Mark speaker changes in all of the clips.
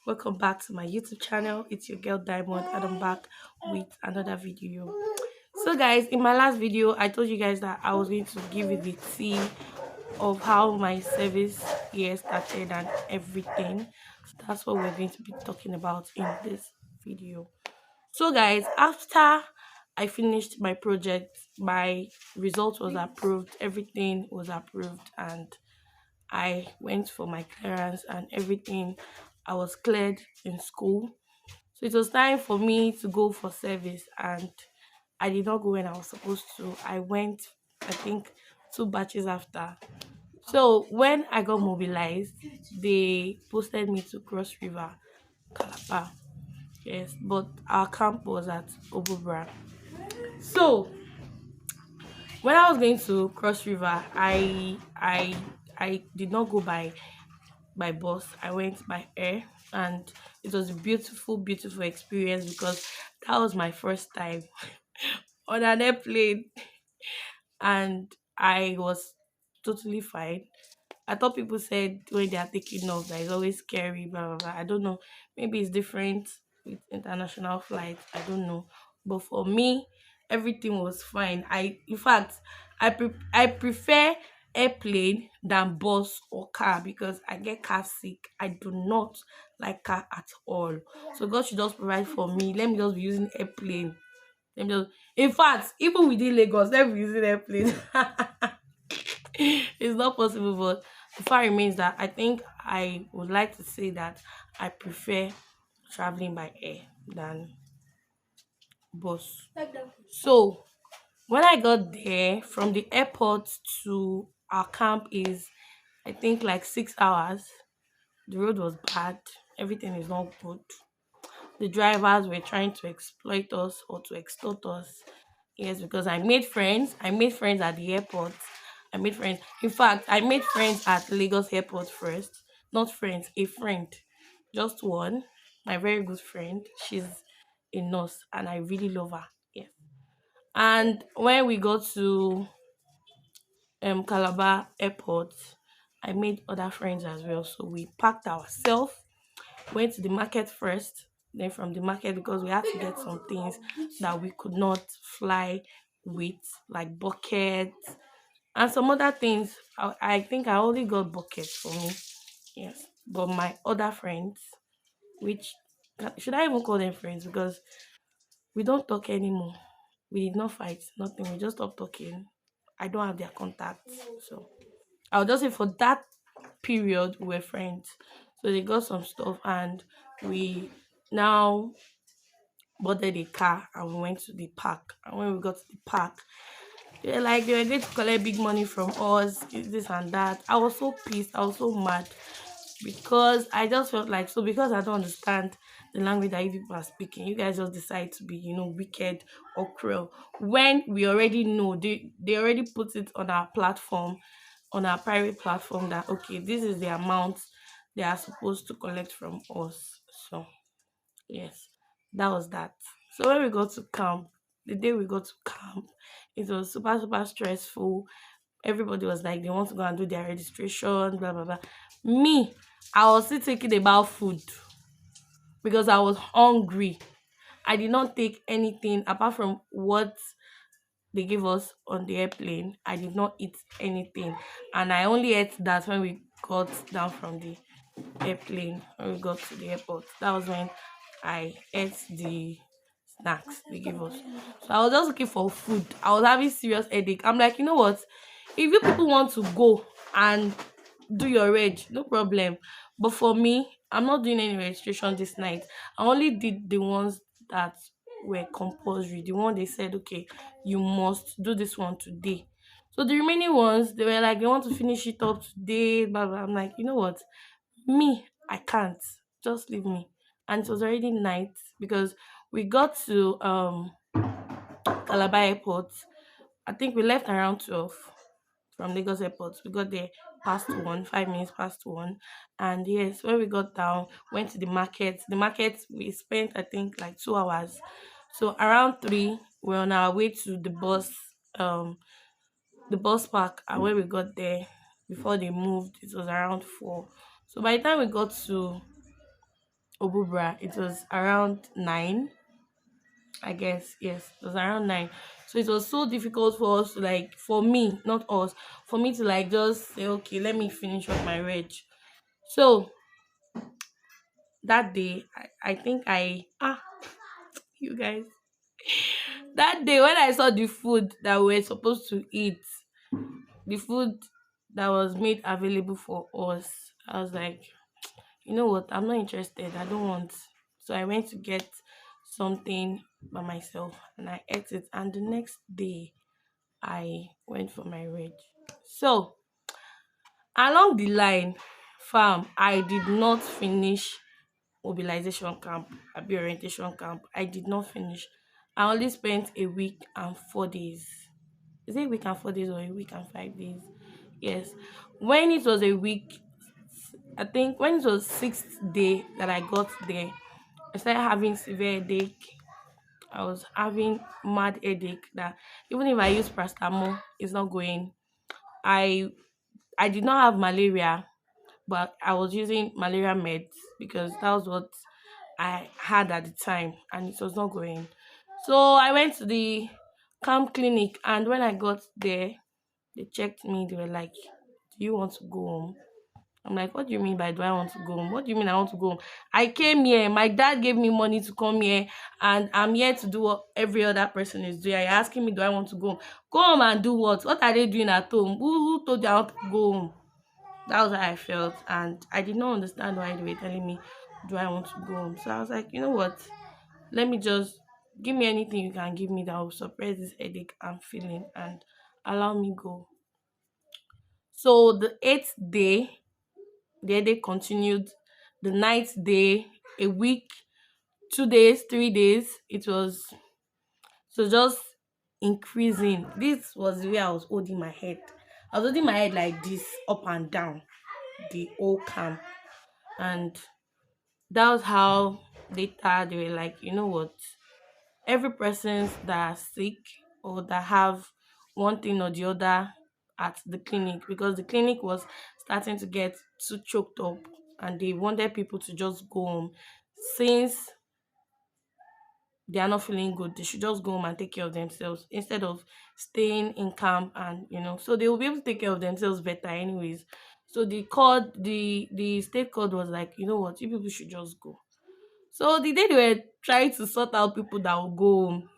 Speaker 1: Welcome back to my YouTube channel. It's your girl Diamond, and I'm back with another video. So, guys, in my last video, I told you guys that I was going to give you the tea of how my service year started and everything. So, that's what we're going to be talking about in this video. So, guys, after I finished my project, my result was approved, everything was approved, and I went for my clearance and everything. I was cleared in school. So it was time for me to go for service, and I did not go when I was supposed to. I went, I think, two batches after. So when I got mobilized, they posted me to Cross River, Calabar. Yes, but our camp was at Obubra. So when I was going to Cross River, I did not go by bus. I went by air, and it was a beautiful, beautiful experience because that was my first time on an airplane, and I was totally fine. I thought people said when they are taking off that it's always scary, blah blah blah. I don't know. Maybe it's different with international flights. I don't know. But for me, everything was fine. In fact, I prefer airplane than bus or car because I get car sick. I do not like car at all. So God should just provide for me. Let me just be using airplane. Let me just, in fact, even within Lagos, let me be using airplane. It's not possible, but the fact remains that I think I would like to say that I prefer traveling by air than bus. So when I got there from the airport to our camp is I think like 6 hours. The road was bad. Everything is not good. The drivers were trying to exploit us or to extort us. Yes, because I made friends. I made friends at the airport. I made friends. In fact, I made friends at Lagos airport first. Not friends, a friend. Just one. My very good friend. She's a nurse and I really love her. Yes. And when we got to Calabar airport, I made other friends as well. So we packed ourselves, went to the market first, then from the market because we had to get some things that we could not fly with, like buckets and some other things. I think I only got buckets for me. Yes. But my other friends, which should I even call them friends? Because we don't talk anymore. We did not fight, nothing. We just stopped talking. I don't have their contacts. So I'll just say for that period we were friends. So they got some stuff and we now boarded a car and we went to the park. And when we got to the park, they were going to collect big money from us, this and that. I was so pissed, I was so mad because I just felt like so because I don't understand the language that you people are speaking, you guys just decide to be, wicked or cruel. When we already know they already put it on our platform, on our private platform that okay, this is the amount they are supposed to collect from us. So yes, that was that. So when we got to camp, the day we got to camp, it was super, super stressful. Everybody was like, they want to go and do their registration, blah, blah, blah. Me, I was still thinking about food because I was hungry. I did not take anything apart from what they gave us on the airplane. I did not eat anything. And I only ate that when we got down from the airplane, when we got to the airport. That was when I ate the snacks they gave us. So I was just looking for food. I was having serious headache. I'm like, you know what? If you people want to go and do your reg, no problem. But for me, I'm not doing any registration this night. I only did the ones that were compulsory. The one they said, okay, you must do this one today. So the remaining ones, they were like, they want to finish it up today, blah blah. I'm like, you know what? Me, I can't. Just leave me. And it was already night because we got to Calabar Airport. I think we left around 12 from Lagos Airport. We got there past one, 5 minutes past one. And yes, when we got down, went to the market. The market we spent I think like 2 hours. So around three, we're on our way to the bus park, and when we got there before they moved, it was around 4. So by the time we got to Obubra. It was around 9, I guess. Yes, it was around 9. So it was so difficult for us to, like, for me, not us, for me to like just say, okay, let me finish up my reg. So that day, I think you guys, that day when I saw the food that we were supposed to eat, the food that was made available for us, I was like, you know what, I'm not interested. I don't want. So I went to get something by myself and I ate it. And the next day, I went for my reg. So along the line, farm, I did not finish mobilization camp, abi orientation camp. I did not finish. I only spent a week and 4 days. Is it a week and 4 days or a week and 5 days? Yes. When it was a week, I think when it was sixth day that I got there, I started having severe headache. I was having mad headache that even if I use paracetamol, it's not going. I I did not have malaria, but I was using malaria meds because that was what I had at the time and it was not going. So I went to the camp clinic and when I got there, they checked me, they were like, do you want to go home? I'm like, what do you mean by do I want to go home? What do you mean I want to go home? I came here, my dad gave me money to come here, and I'm here to do what every other person is doing. You're asking me, do I want to go home? Go home and do what? What are they doing at home? Who told you I want to go home? That was how I felt, and I did not understand why they were telling me, do I want to go home? So I was like, you know what? Let me just give me anything you can give me that will suppress this headache I'm feeling and allow me go. So the eighth day, the headache continued. The ninth day, a week, 2 days, 3 days, it was just increasing. This was the way I was holding my head. I was holding my head like this, up and down, the whole camp. And that was how later they were like, you know what? Every persons that are sick or that have one thing or the other at the clinic, because the clinic was starting to get too choked up and they wanted people to just go home. Since they are not feeling good, they should just go home and take care of themselves instead of staying in camp, and so they will be able to take care of themselves better anyways. So the state court was like, you know what, you people should just go. So the day they were trying to sort out people that will go home,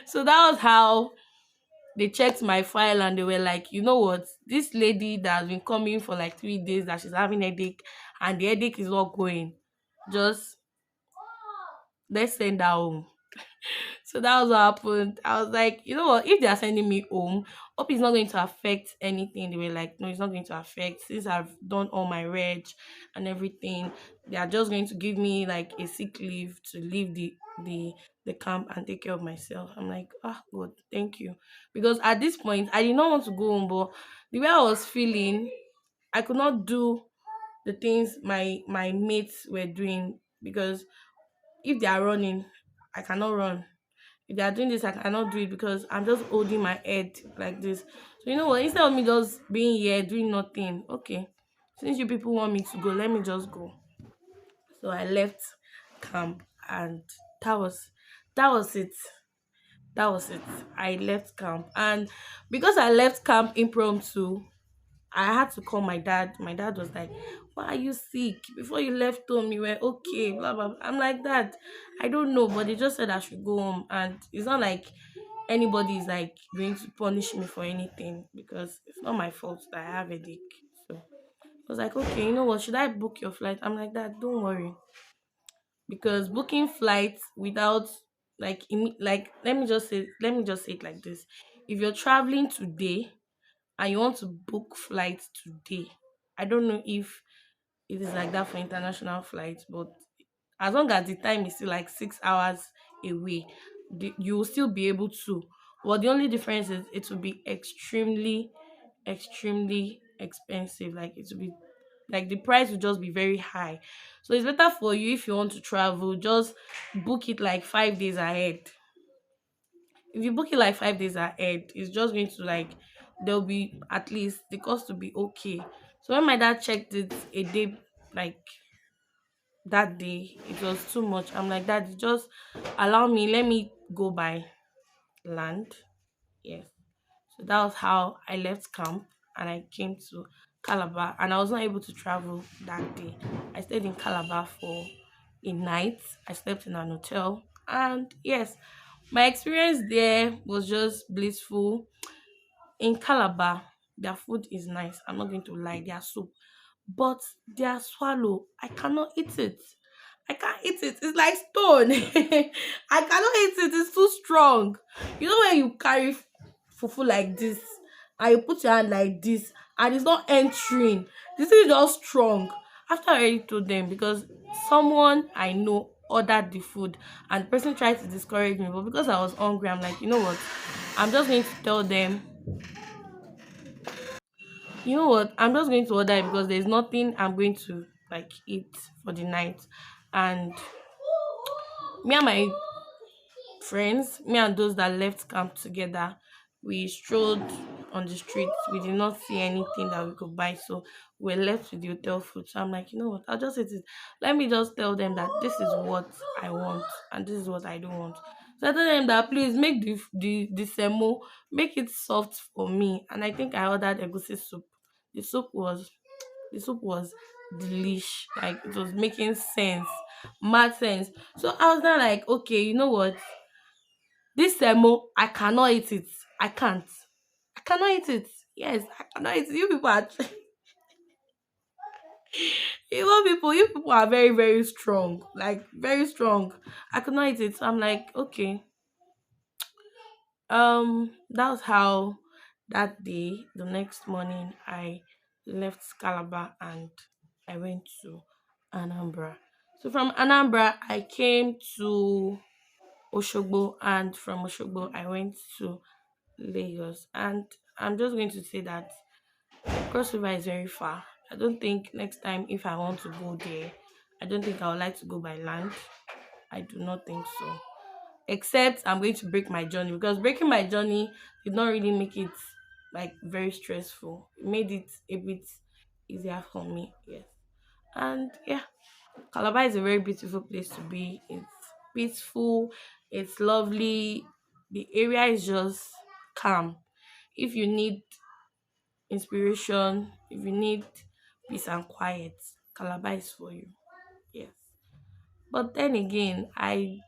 Speaker 1: so that was how they checked my file and they were like, you know what, this lady that has been coming for like 3 days that she's having headache and the headache is not going, just let's send her home. So that was what happened. I was like, you know what? If they are sending me home, hope it's not going to affect anything. They were like, no, it's not going to affect. Since I've done all my reg and everything, they are just going to give me like a sick leave to leave the camp and take care of myself. I'm like, ah, God, thank you. Because at this point, I did not want to go home, but the way I was feeling, I could not do the things my mates were doing because if they are running, I cannot run. If they are doing this, I cannot do it because I'm just holding my head like this. So you know what? Instead of me just being here doing nothing, okay. Since you people want me to go, let me just go. So I left camp and that was that was it. That was it. I left camp and because I left camp impromptu, I had to call my dad. My dad was like, why are you sick? Before you left home, you were okay, blah, blah, blah. I'm like, Dad, I don't know, but they just said I should go home. And it's not like anybody is like going to punish me for anything because it's not my fault that I have a headache. So I was like, okay, you know what? Should I book your flight? I'm like, Dad, don't worry. Because booking flights without like let me just say it like this. If you're traveling today and you want to book flights today, I don't know if it is like that for international flights, but as long as the time is still like 6 hours away, you will still be able to. But the only difference is it will be extremely, extremely expensive. Like it will be like the price will just be very high. So it's better for you if you want to travel, just book it like 5 days ahead. If you book it like 5 days ahead, it's just going to like there'll be at least the cost will be okay. So when my dad checked it a day, like that day it was too much. I'm like, Daddy, just allow me, let me go by land. Yes. So that was how I left camp and I came to Calabar, and I was not able to travel that day. I stayed in Calabar for a night. I slept in an hotel, and yes, my experience there was just blissful. In Calabar, their food is nice. I'm not going to lie, their soup, but their swallow, I cannot eat it. I can't eat it. It's like stone. I cannot eat it. It's too strong. You know when you carry fufu like this and you put your hand like this and it's not entering. This is just strong. After I already told them, because someone I know ordered the food and the person tried to discourage me, but because I was hungry, I'm like, you know what? I'm just going to tell them, you know what, I'm just going to order it because there's nothing I'm going to like eat for the night. And me and my friends, me and those that left camp together, we strolled on the streets. We did not see anything that we could buy, so we're left with the hotel food. So I'm like, you know what, I'll just eat it. Let me just tell them that this is what I want and this is what I don't want. So I told them that please make the semo, make it soft for me. And I think I ordered egusi soup. The soup was the soup was delish. Like it was making sense, mad sense. So I was now like, okay, you know what? This semo, I cannot eat it. I can't. I cannot eat it. Yes, I cannot eat it. You people are you people are very, very strong. Like very strong. I could not eat it. So I'm like, okay. That was how that day, the next morning, I left Calabar and I went to Anambra. So from Anambra, I came to Oshogbo, and from Oshogbo, I went to Lagos. And I'm just going to say that Cross River is very far. I don't think next time if I want to go there, I don't think I would like to go by land. I do not think so. Except I'm going to break my journey, because breaking my journey did not really make it like very stressful. It made it a bit easier for me. Yes. And yeah, Calabar is a very beautiful place to be. It's peaceful, it's lovely. The area is just calm. If you need inspiration, if you need peace and quiet, Calabar is for you. Yes. But then again, I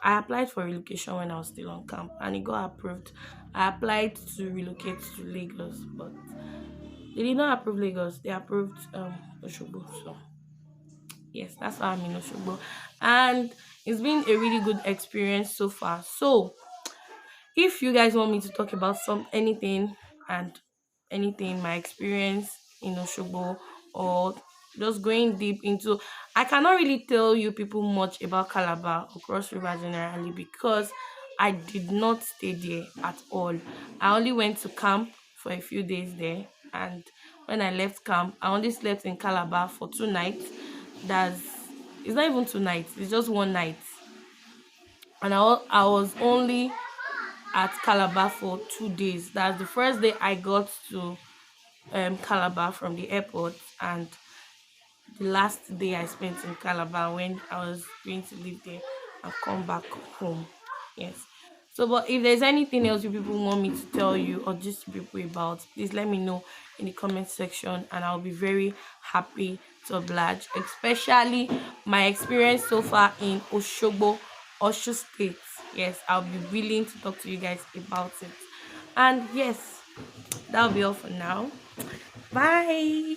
Speaker 1: applied for relocation when I was still on camp and it got approved. I applied to relocate to Lagos, but they did not approve Lagos. They approved Oshobo. So yes, that's why I'm in Oshobo. And it's been a really good experience so far. So if you guys want me to talk about some anything and anything, my experience in Oshobo, or just going deep into, I cannot really tell you people much about Calabar or Cross River generally because I did not stay there at all. I only went to camp for a few days there, and when I left camp, I only slept in Calabar for 2 nights. That's It's not even 2 nights, it's just one night. And I was only at Calabar for 2 days. That's the first day I got to Calabar from the airport, and the last day I spent in Calabar when I was going to leave there and come back home. Yes. So, but if there's anything else you people want me to tell you or just to people about, please let me know in the comment section, and I'll be very happy to oblige. Especially my experience so far in Oshogbo, Osho State. Yes, I'll be willing to talk to you guys about it. And yes, that'll be all for now. Bye.